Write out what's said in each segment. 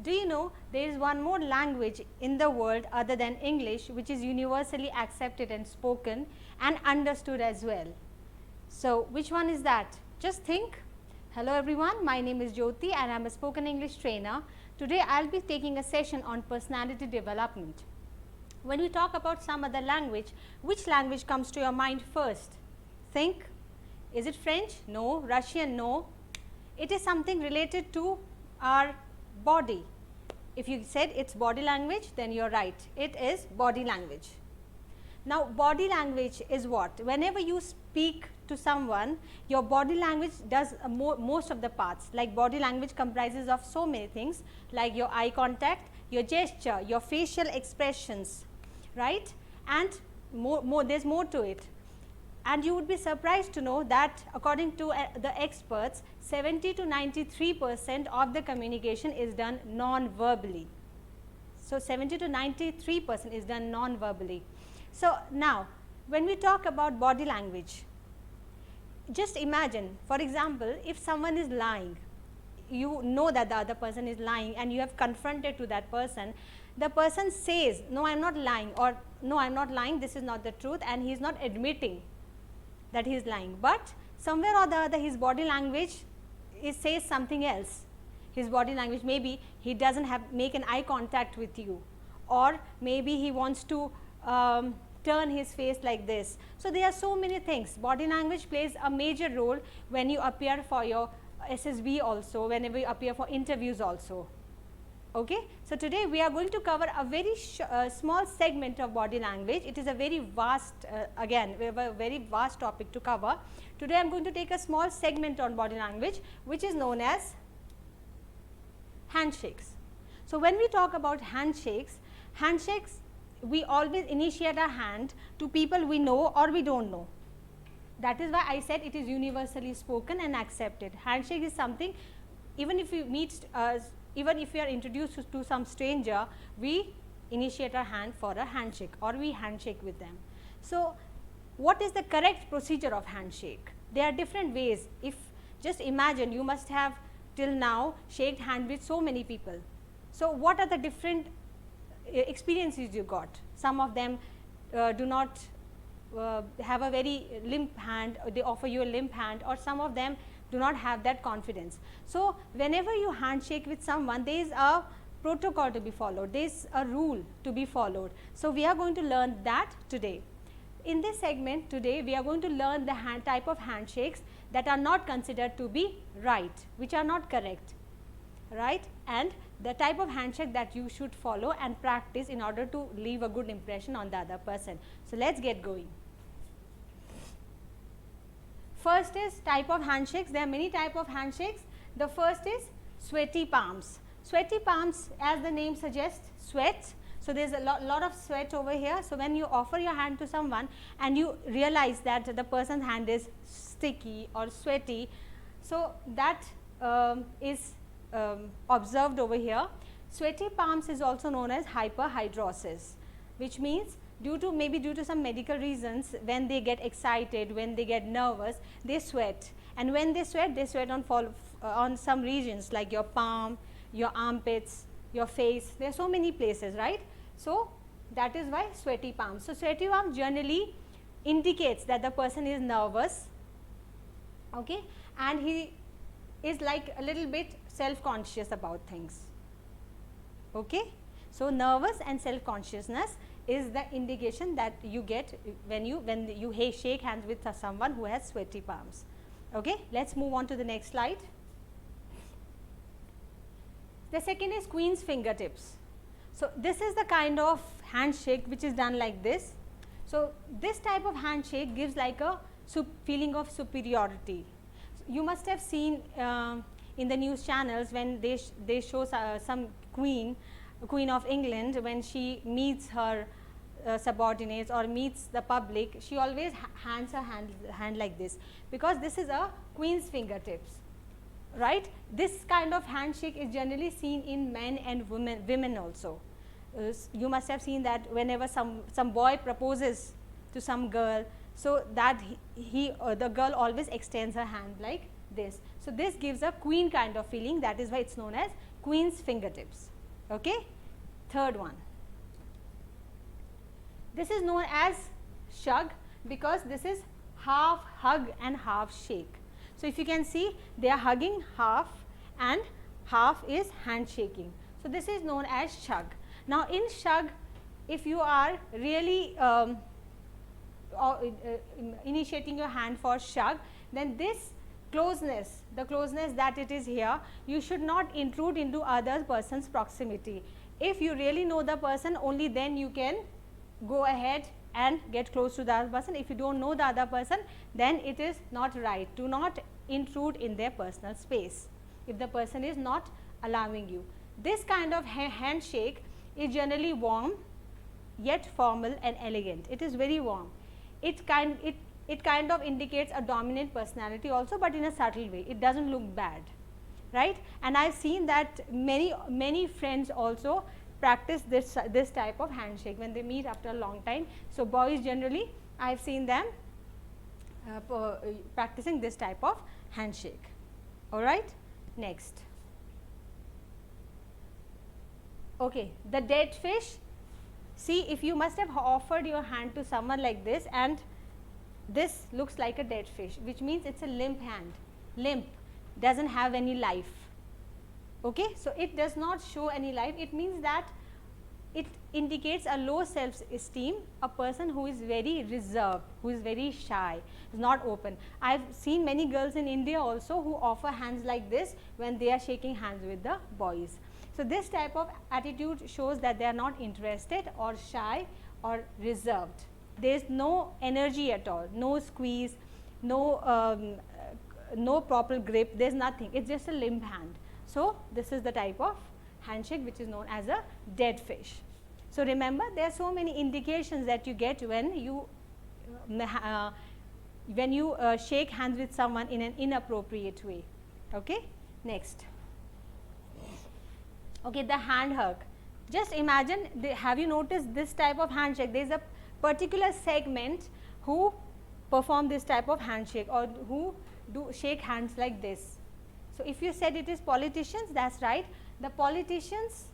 Do you know there is one more language in the world other than English which is universally accepted and spoken and understood as well? So, which one is that? Just think. Hello everyone, my name is Jyoti and I am a spoken English trainer. Today I will be taking a session on personality development. When we talk about some other language, which language comes to your mind first? Think. Is it French? No. Russian? No. It is something related to our body. If you said it's body language, then you are right. It is body language. Now, body language is what? Whenever you speak to someone, your body language does most of the parts. Like body language comprises of so many things like your eye contact, your gesture, your facial expressions, right? And there's more to it. And you would be surprised to know that according to the experts, 70 to 93% of the communication is done non-verbally. So, 70 to 93% is done non-verbally. So, now when we talk about body language, just imagine, for example, if someone is lying, you know that the other person is lying and you have confronted to that person, the person says, no, I am not lying, or no, I am not lying, this is not the truth, and he is not admitting that he is lying, but somewhere or the other his body language says something else. His body language, maybe he does not make an eye contact with you, or maybe he wants to turn his face like this. So, there are so many things. Body language plays a major role when you appear for your SSB also, whenever you appear for interviews also. Okay. So, today we are going to cover a very small segment of body language. It is a very vast, again we have a very vast topic to cover. Today I am going to take a small segment on body language which is known as handshakes. So, when we talk about handshakes, we always initiate our hand to people we know or we do not know. That is why I said it is universally spoken and accepted. Handshake is something, even if you meet even if we are introduced to some stranger, we initiate our hand for a handshake or we handshake with them. So, what is the correct procedure of handshake? There are different ways. If just imagine, you must have till now shaked hand with so many people. So, what are the different experiences you got? Some of them do not have a very limp hand, or they offer you a limp hand, or some of them do not have that confidence. So, whenever you handshake with someone, there is a protocol to be followed, there is a rule to be followed. So, we are going to learn that today. In this segment today, we are going to learn the type of handshakes that are not considered to be right, which are not correct, right, and the type of handshake that you should follow and practice in order to leave a good impression on the other person. So, let us get going. First is type of handshakes. There are many type of handshakes. The first is sweaty palms. Sweaty palms, as the name suggests, sweat. So, there is a lot of sweat over here. So, when you offer your hand to someone and you realize that the person's hand is sticky or sweaty, so that is observed over here. Sweaty palms is also known as hyperhidrosis, which means due to some medical reasons, when they get excited, when they get nervous, they sweat, and when they sweat on some regions like your palm, your armpits, your face. There are so many places, right? So, that is why sweaty palms. So, sweaty palms generally indicates that the person is nervous, okay, and he is like a little bit self-conscious about things. Okay. So, nervous and self-consciousness is the indication that you get when you shake hands with someone who has sweaty palms. Okay. Let us move on to the next slide. The second is queen's fingertips. So, this is the kind of handshake which is done like this. So, this type of handshake gives like a feeling of superiority. You must have seen in the news channels when they show some queen of England, when she meets her subordinates or meets the public, she always hands her hand like this, because this is a queen's fingertips, right. This kind of handshake is generally seen in men and women also. You must have seen that whenever some boy proposes to some girl, so that the girl always extends her hand like this. So, this gives a queen kind of feeling, that is why it is known as queen's fingertips. Okay. Third one. This is known as shug because this is half hug and half shake. So, if you can see, they are hugging half and half is handshaking. So, this is known as shug. Now, in shug, if you are really initiating your hand for shug, then this closeness, the closeness that it is here, you should not intrude into other person's proximity. If you really know the person, only then you can go ahead and get close to the other person. If you do not know the other person, then it is not right. Do not intrude in their personal space if the person is not allowing you. This kind of handshake is generally warm yet formal and elegant. It is very warm. It kind of indicates a dominant personality also, but in a subtle way. It does not look bad, right? And I have seen that many friends also practice this type of handshake when they meet after a long time. So, boys generally I have seen them practicing this type of handshake. All right. Next. Okay, the dead fish. See, if you must have offered your hand to someone like this and this looks like a dead fish, which means it is a limp hand, limp, does not have any life. Okay. So, it does not show any life. It means that it indicates a low self-esteem, a person who is very reserved, who is very shy, is not open. I have seen many girls in India also who offer hands like this when they are shaking hands with the boys. So, this type of attitude shows that they are not interested or shy or reserved. There is no energy at all, no squeeze, no proper grip, there is nothing, it is just a limp hand. So, this is the type of handshake which is known as a dead fish. So, remember, there are so many indications that you get when you shake hands with someone in an inappropriate way. Okay. Next. Okay, the hand hug. Just imagine, have you noticed this type of handshake? There is a particular segment who perform this type of handshake or who do shake hands like this. So, if you said it is politicians, that is right. The politicians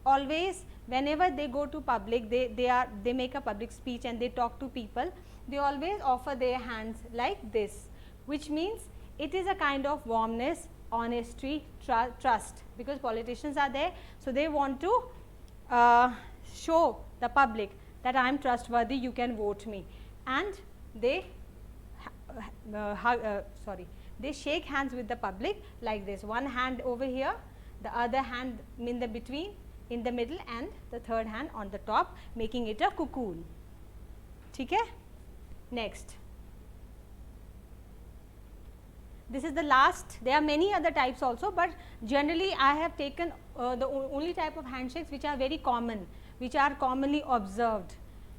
always, whenever they go to public, they make a public speech and they talk to people, they always offer their hands like this, which means it is a kind of warmness, honesty, trust, because politicians are there. So, they want to show the public that I am trustworthy, you can vote me, and they they shake hands with the public like this, one hand over here, the other hand in the between, in the middle, and the third hand on the top, making it a cocoon. Okay? Next. This is the last. There are many other types also, but generally I have taken the only type of handshakes which are very common, which are commonly observed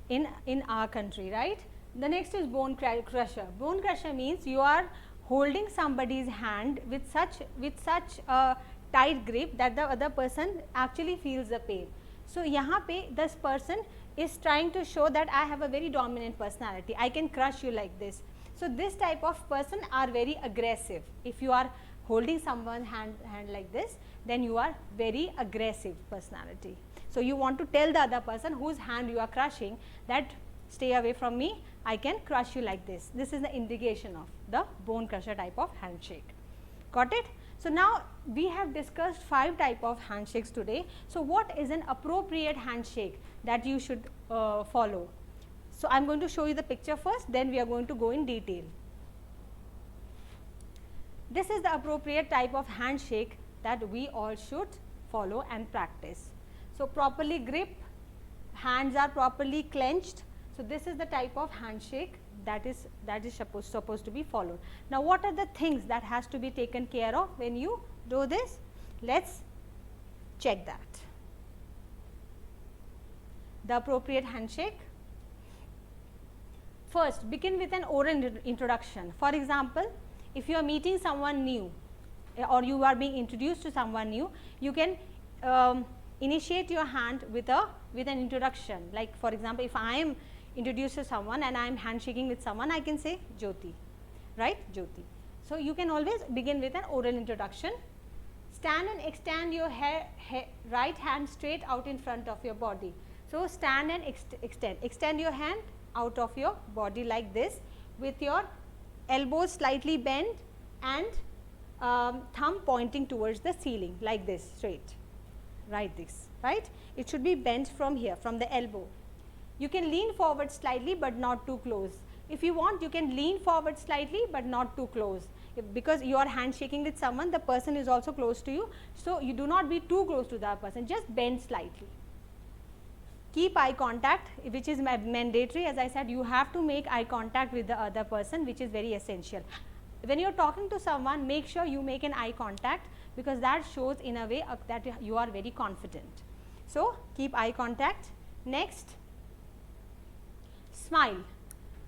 in our country, right. The next is bone crusher. Bone crusher means you are holding somebody's hand with such a tight grip that the other person actually feels the pain. So, यहाँ पे this person is trying to show that I have a very dominant personality, I can crush you like this. So, this type of person are very aggressive. If you are holding someone's hand like this, then you are very aggressive personality. So, you want to tell the other person whose hand you are crushing that stay away from me, I can crush you like this. This is the indication of the bone crusher type of handshake. Got it? So, now we have discussed 5 type of handshakes today. So, what is an appropriate handshake that you should follow? So, I am going to show you the picture first, then we are going to go in detail. This is the appropriate type of handshake that we all should follow and practice. So, properly grip, hands are properly clenched. So, this is the type of handshake that is supposed to be followed. Now, what are the things that has to be taken care of when you do this? Let us check that. The appropriate handshake. First, begin with an oral introduction. For example, if you are meeting someone new or you are being introduced to someone new, you can initiate your hand with an introduction. Like, for example, if I am introduced to someone and I am handshaking with someone, I can say Jyoti, right, Jyoti. So, you can always begin with an oral introduction. stand and extend your right hand straight out in front of your body. So, stand and extend your hand out of your body like this, with your elbows slightly bent and thumb pointing towards the ceiling like this, straight, right. It should be bent from here, from the elbow. You can lean forward slightly, but not too close. If you want, you can lean forward slightly, but not too close. Because you are handshaking with someone, the person is also close to you. So, you do not be too close to that person, just bend slightly. Keep eye contact, which is mandatory. As I said, you have to make eye contact with the other person, which is very essential. When you are talking to someone, make sure you make an eye contact, because that shows in a way that you are very confident. So, keep eye contact. Next, smile.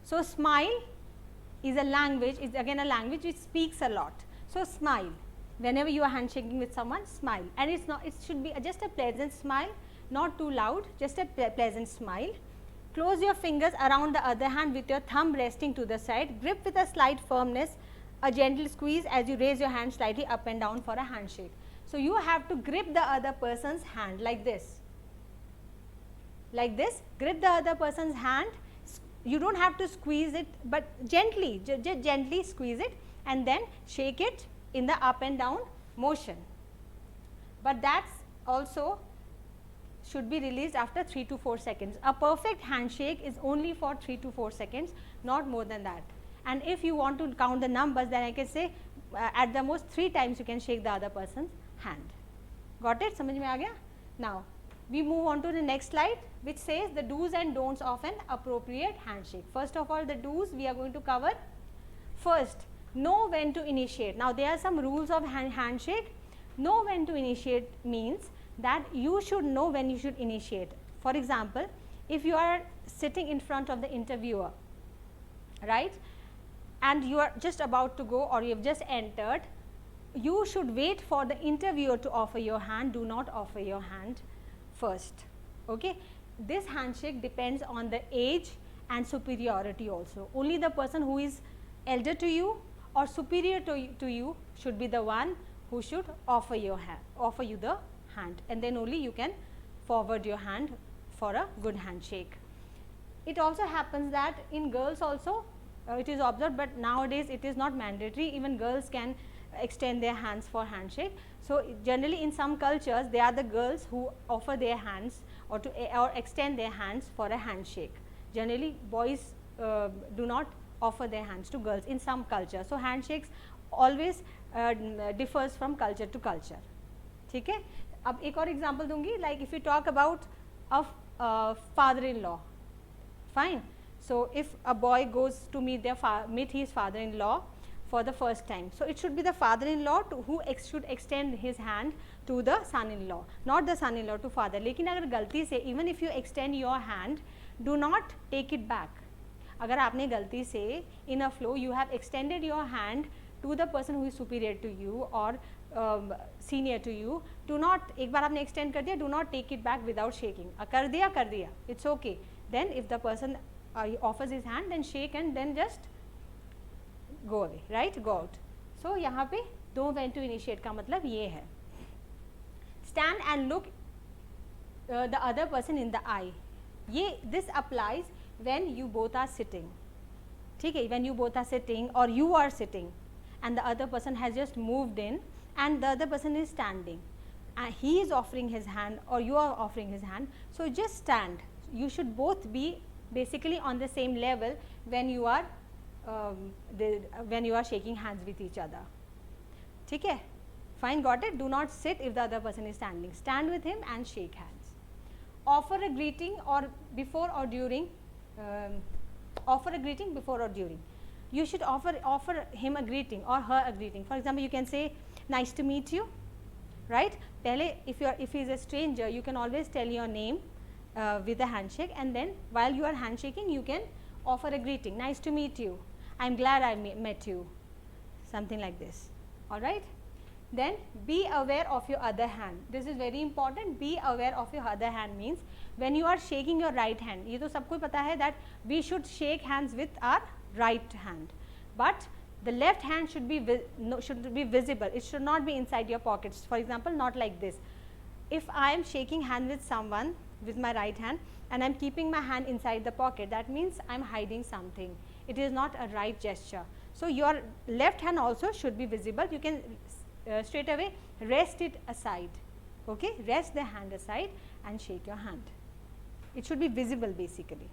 So, smile is a language, is again a language which speaks a lot. So, smile. Whenever you are handshaking with someone, smile, and it should be just a pleasant smile, not too loud, just a pleasant smile. Close your fingers around the other hand with your thumb resting to the side. Grip with a slight firmness, a gentle squeeze as you raise your hand slightly up and down for a handshake. So, you have to grip the other person's hand like this, grip the other person's hand. You do not have to squeeze it, but gently, just gently squeeze it and then shake it in the up and down motion. But that also should be released after 3 to 4 seconds. A perfect handshake is only for 3 to 4 seconds, not more than that. And if you want to count the numbers, then I can say at the most 3 times you can shake the other person's hand. Got it? समझ में आ गया? Now, we move on to the next slide, which says the do's and don'ts of an appropriate handshake. First of all, the do's we are going to cover. First, know when to initiate. Now, there are some rules of handshake. Know when to initiate means that you should know when you should initiate. For example, if you are sitting in front of the interviewer, right, and you are just about to go or you have just entered, you should wait for the interviewer to offer your hand. Do not offer your hand first. Okay. This handshake depends on the age and superiority also. Only the person who is elder to you or superior to you should be the one who should offer you the hand, and then only you can forward your hand for a good handshake. It also happens that in girls also it is observed, but nowadays it is not mandatory. Even girls can extend their hands for handshake. So, generally in some cultures they are the girls who offer their hands or extend their hands for a handshake. Generally boys do not offer their hands to girls in some culture. So, handshakes always differs from culture to culture. ठीक है. अब एक और example दूंगी, like if you talk about a father-in-law, fine. So, if a boy goes to meet his father-in-law for the first time, so it should be the father-in-law who should extend his hand to the son-in-law, not the son-in-law to father. लेकिन अगर गलती से, even if you extend your hand, do not take it back. अगर आपने गलती से in a flow you have extended your hand to the person who is superior to you or senior to you, do not, एक बार आपने extend कर दिया, do not take it back without shaking. कर दिया, it's okay. Then if the person offers his hand, then shake and then just go away, right, go out. So, यहाँ पे know when to initiate का मतलब ये है. Stand and look the other person in the eye. This applies when you both are sitting. ठीक है, when you both are sitting or you are sitting and the other person has just moved in and the other person is standing and he is offering his hand or you are offering his hand. So, just stand. You should both be basically on the same level when you are shaking hands with each other. ठीक है, fine, got it. Do not sit if the other person is standing. Stand with him and shake hands. Offer a greeting or before or during. Offer a greeting before or during. You should offer him a greeting or her a greeting. For example, you can say nice to meet you, right? पहले if he is a stranger, you can always tell your name with a handshake, and then while you are handshaking you can offer a greeting. Nice to meet you. I am glad I met you. Something like this. All right. Then be aware of your other hand. This is very important. Be aware of your other hand means when you are shaking your right hand, ये तो सबको पता है that we should shake hands with our right hand, but The left hand should be visible. It should not be inside your pockets. For example, not like this. If I am shaking hand with someone with my right hand and I am keeping my hand inside the pocket, that means I am hiding something. It is not a right gesture. So, your left hand also should be visible. You can straight away rest it aside, okay? Rest the hand aside and shake your hand. It should be visible basically.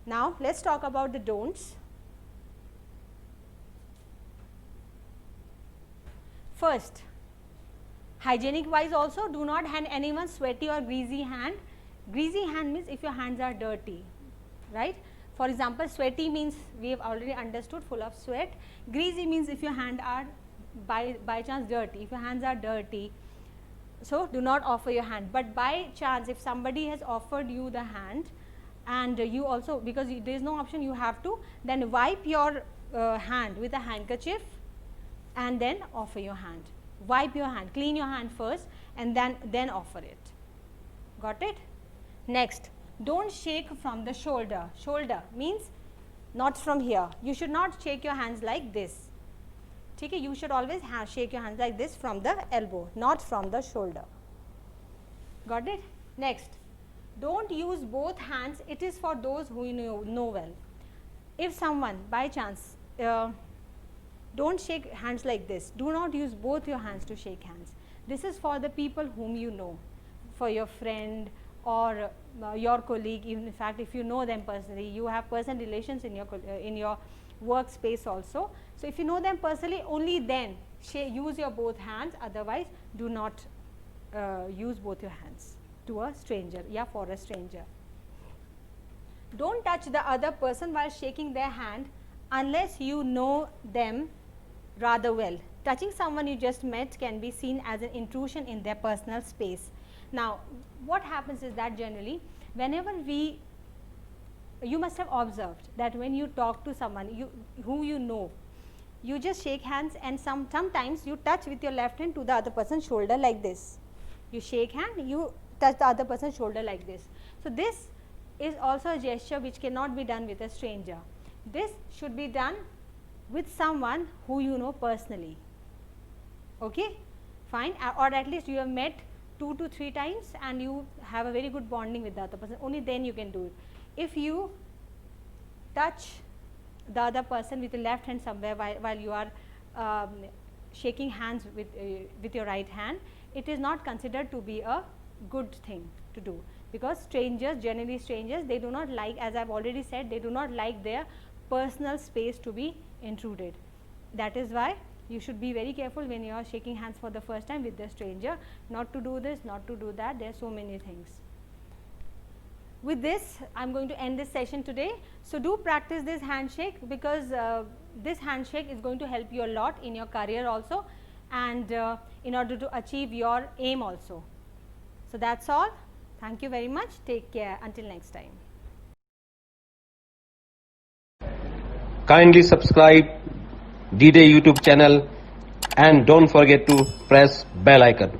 Now, let us talk about the don'ts. First, hygienic wise also, do not hand anyone sweaty or greasy hand. Greasy hand means if your hands are dirty, right? For example, sweaty means we have already understood, full of sweat. Greasy means if your hands are by chance dirty, if your hands are dirty, so do not offer your hand. But by chance if somebody has offered you the hand and you also, because there is no option, you have to then wipe your hand with a handkerchief and then offer your hand. Wipe your hand, clean your hand first and then offer it. Got it? Next, don't shake from the shoulder. Shoulder means not from here. You should not shake your hands like this. Okay, you should always shake your hands like this from the elbow, not from the shoulder. Got it? Next, don't use both hands. It is for those who you know well. If someone by chance, don't shake hands like this. Do not use both your hands to shake hands. This is for the people whom you know, for your friend or your colleague. Even in fact, if you know them personally, you have personal relations in your workspace also. So, if you know them personally, only then use your both hands, otherwise do not use both your hands to a stranger, for a stranger. Don't touch the other person while shaking their hand unless you know them rather well. Touching someone you just met can be seen as an intrusion in their personal space. Now, what happens is that generally whenever you must have observed that when you talk to someone who you know, you just shake hands and sometimes you touch with your left hand to the other person's shoulder like this. You shake hand, you touch the other person's shoulder like this. So, this is also a gesture which cannot be done with a stranger. This should be done with someone who you know personally, okay, fine, or at least you have met 2 to 3 times and you have a very good bonding with the other person, only then you can do it. If you touch the other person with the left hand somewhere while you are shaking hands with your right hand, it is not considered to be a good thing to do, because strangers, generally strangers, they do not like, as I have already said, they do not like their personal space to be intruded. That is why you should be very careful when you are shaking hands for the first time with the stranger, not to do this, not to do that. There are so many things. With this, I am going to end this session today. So, do practice this handshake, because this handshake is going to help you a lot in your career also, and in order to achieve your aim also. So, that is all. Thank you very much. Take care. Until next time. Kindly subscribe D-Day YouTube channel and don't forget to press bell icon.